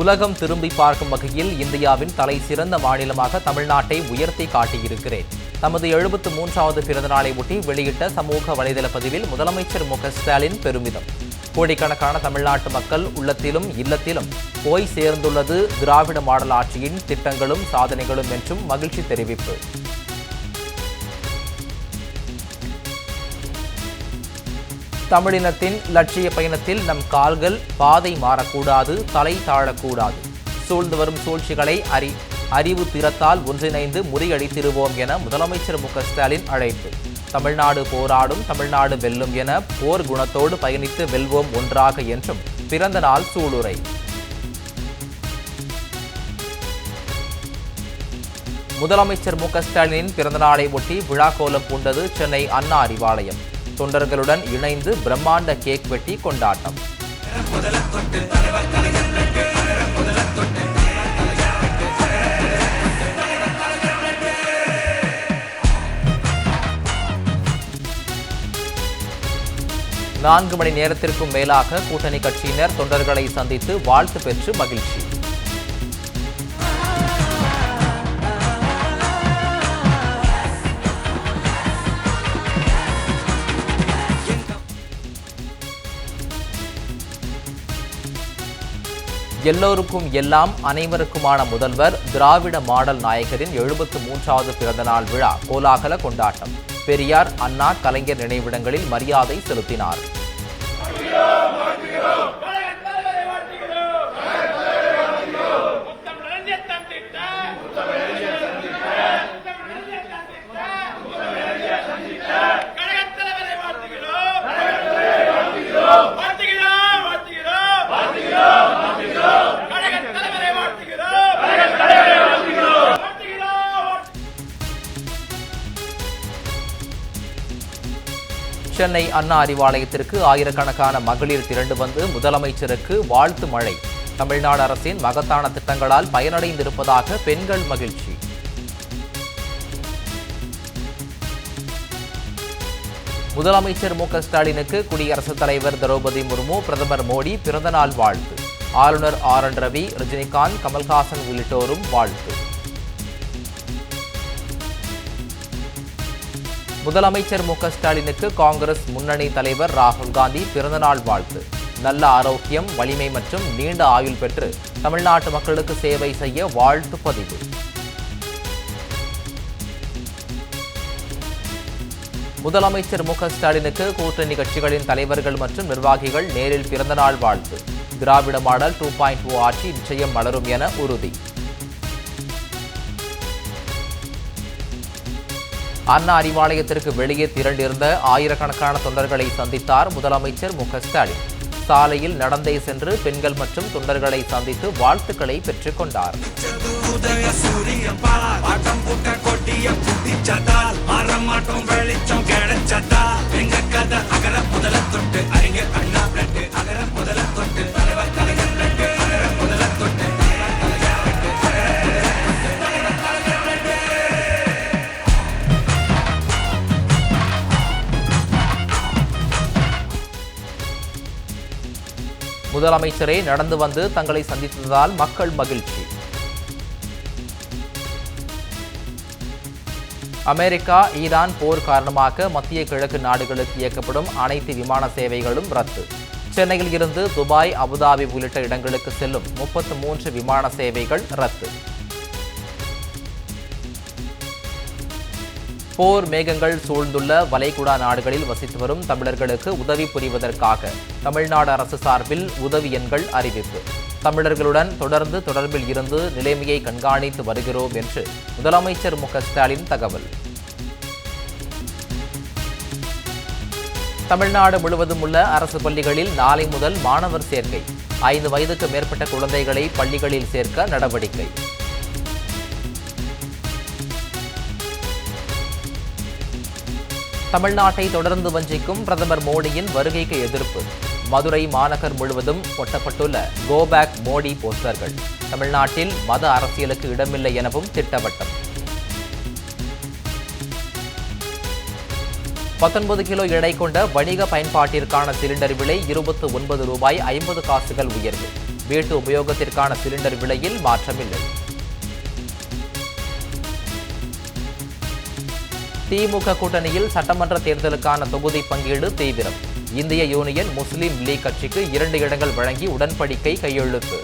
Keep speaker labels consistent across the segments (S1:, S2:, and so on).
S1: உலகம் திரும்பி பார்க்கும் வகையில் இந்தியாவின் தலை சிறந்த மாநிலமாக தமிழ்நாட்டை உயர்த்தி காட்டியிருக்கிறேன். தமது 73வது பிறந்தநாளை ஒட்டி வெளியிட்ட சமூக வலைதள பதிவில் முதலமைச்சர் மு.க.ஸ்டாலின் பெருமிதம். கோடிக்கணக்கான தமிழ்நாட்டு மக்கள் உள்ளத்திலும் இல்லத்திலும் போய் சேர்ந்துள்ளது திராவிட மாடல் ஆட்சியின் திட்டங்களும் சாதனைகளும் என்றும் மகிழ்ச்சி தெரிவிப்பு. தமிழினத்தின் லட்சிய பயணத்தில் நம் கால்கள் பாதை மாறக்கூடாது, தலை தாழக்கூடாது. சூழ்ந்து வரும் சூழ்ச்சிகளை அறிவு திறத்தால் ஒன்றிணைந்து முறியடித்திடுவோம் என முதலமைச்சர் மு.க.ஸ்டாலின் அழைப்பு. தமிழ்நாடு போராடும், தமிழ்நாடு வெல்லும் என போர் குணத்தோடு பயணித்து வெல்வோம் ஒன்றாக என்றும் பிறந்த நாள் சூளுரை. முதலமைச்சர் மு.க.ஸ்டாலினின் பிறந்தநாளை ஒட்டி விழாக்கோலம் பூண்டது சென்னை அண்ணா அறிவாலயம். தொண்டர்களுடன் இணைந்து பிரம்மாண்ட கேக் வெட்டி கொண்டாட்டம். நான்கு மணி நேரத்திற்கும் மேலாக கூட்டணி கட்சியினர் தொண்டர்களை சந்தித்து வாழ்த்து பெற்று மகிழ்ச்சி. எல்லோருக்கும் எல்லாம் அனைவருக்குமான முதல்வர் திராவிட மாடல் நாயகரின் 73வது பிறந்தநாள் விழா கோலாகல கொண்டாட்டம். பெரியார், அண்ணா, கலைஞர் நினைவிடங்களில் மரியாதை செலுத்தினார். சென்னை அண்ணா அறிவாலயத்திற்கு ஆயிரக்கணக்கான மகளிர் திரண்டு வந்து முதலமைச்சருக்கு வாழ்த்து மழை. தமிழ்நாடு அரசின் மகத்தான திட்டங்களால் பயனடைந்திருப்பதாக பெண்கள் மகிழ்ச்சி. முதலமைச்சர் மு.க.ஸ்டாலினுக்கு குடியரசுத் தலைவர் திரௌபதி முர்மு, பிரதமர் மோடி பிறந்தநாள் வாழ்த்து. ஆளுநர் ஆர்.என். ரவி, ரஜினிகாந்த், கமல்ஹாசன் உள்ளிட்டோரும் வாழ்த்து. முதலமைச்சர் மு.க.ஸ்டாலினுக்கு காங்கிரஸ் முன்னணி தலைவர் ராகுல் காந்தி பிறந்தநாள் வாழ்த்து. நல்ல ஆரோக்கியம், வலிமை மற்றும் நீண்ட ஆயுள் பெற்று தமிழ்நாட்டு மக்களுக்கு சேவை செய்ய வாழ்த்து பதிவு. முதலமைச்சர் மு.க.ஸ்டாலினுக்கு கூட்டணி கட்சிகளின் தலைவர்கள் மற்றும் நிர்வாகிகள் நேரில் பிறந்தநாள் வாழ்த்து. திராவிட மாடல் 2.0 ஆட்சி நிச்சயம் மலரும் என உறுதி. அண்ணா அறிவாலயத்திற்கு வெளியே திரண்டிருந்த ஆயிரக்கணக்கான தொண்டர்களை சந்தித்தார் முதலமைச்சர் மு.க.ஸ்டாலின். சாலையில் நடந்தே சென்று பெண்கள் மற்றும் தொண்டர்களை சந்தித்து வாழ்த்துக்களை பெற்றுக் கொண்டார். முதலமைச்சரே நடந்து வந்து தங்களை சந்தித்ததால் மக்கள் மகிழ்ச்சி. அமெரிக்கா, ஈரான் போர் காரணமாக மத்திய கிழக்கு நாடுகளுக்கு இயக்கப்படும் அனைத்து விமான சேவைகளும் ரத்து. சென்னையில் இருந்து துபாய், அபுதாபி உள்ளிட்ட இடங்களுக்கு செல்லும் 33 விமான சேவைகள் ரத்து. போர் மேகங்கள் சூழ்ந்துள்ள வளைகுடா நாடுகளில் வசித்து வரும் தமிழர்களுக்கு உதவி புரிவதற்காக தமிழ்நாடு அரசு சார்பில் உதவி எண்கள் அறிவிப்பு. தமிழர்களுடன் தொடர்ந்து தொடர்பில் இருந்து நிலைமையை கண்காணித்து வருகிறோம் என்று முதலமைச்சர் மு.க.ஸ்டாலின் தகவல். தமிழ்நாடு முழுவதும் உள்ள அரசு பள்ளிகளில் நாளை முதல் மாணவர் சேர்க்கை. 5 வயதுக்கு மேற்பட்ட குழந்தைகளை பள்ளிகளில் சேர்க்க நடவடிக்கை. தமிழ்நாட்டை தொடர்ந்து வஞ்சிக்கும் பிரதமர் மோடியின் வருகைக்கு எதிர்ப்பு. மதுரை மாநகர் முழுவதும் ஒட்டப்பட்டுள்ள கோ பேக் மோடி போஸ்டர்கள். தமிழ்நாட்டில் மத அரசியலுக்கு இடமில்லை எனவும் திட்டவட்டம். 19 கிலோ எடை கொண்ட வணிக பயன்பாட்டிற்கான சிலிண்டர் விலை 29 ரூபாய் 50 காசுகள் உயர்வு. வீட்டு உபயோகத்திற்கான சிலிண்டர் விலையில் மாற்றமில்லை. திமுக கூட்டணியில் சட்டமன்ற தேர்தலுக்கான தொகுதி பங்கீடு தீவிரம். இந்திய யூனியன் முஸ்லீம் லீக் கட்சிக்கு 2 இடங்கள் வழங்கி உடன்படிக்கை கையெழுத்து.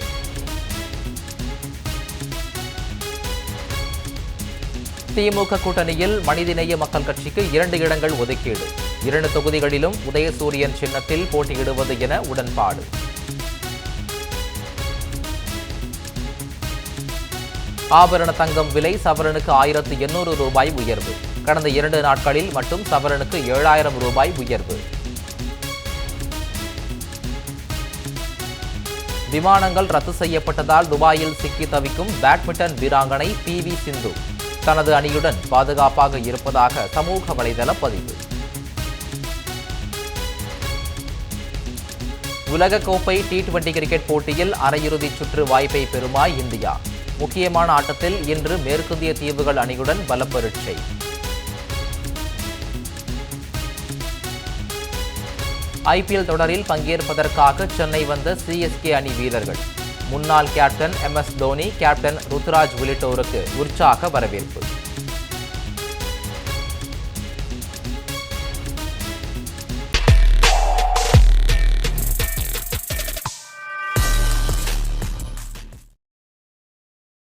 S1: திமுக கூட்டணியில் மனிதநேய மக்கள் கட்சிக்கு 2 இடங்கள் ஒதுக்கீடு. 2 தொகுதிகளிலும் உதயசூரியன் சின்னத்தில் போட்டியிடுவது என உடன்பாடு. ஆபரண தங்கம் விலை சவரனுக்கு 1800 ரூபாய் உயர்வு. கடந்த 2 நாட்களில் மட்டும் சவரனுக்கு 7000 ரூபாய் உயர்வு. விமானங்கள் ரத்து செய்யப்பட்டதால் துபாயில் சிக்கி தவிக்கும் பேட்மிண்டன் வீராங்கனை PV சிந்து தனது அணியுடன் பாதுகாப்பாக இருப்பதாக சமூக வலைதள பதிவு. உலகக்கோப்பை T20 கிரிக்கெட் போட்டியில் அரையிறுதிச் சுற்று வாய்ப்பை பெறுமா இந்தியா? முக்கியமான ஆட்டத்தில் இன்று மேற்கிந்திய தீவுகள் அணியுடன் பலப்பரீட்சை. IPL தொடரில் பங்கேற்பதற்காக சென்னை வந்த CSK அணி வீரர்கள். முன்னாள் captain MS Dhoni, captain Ruturaj உள்ளிட்டோருக்கு உற்சாக வரவேற்பு.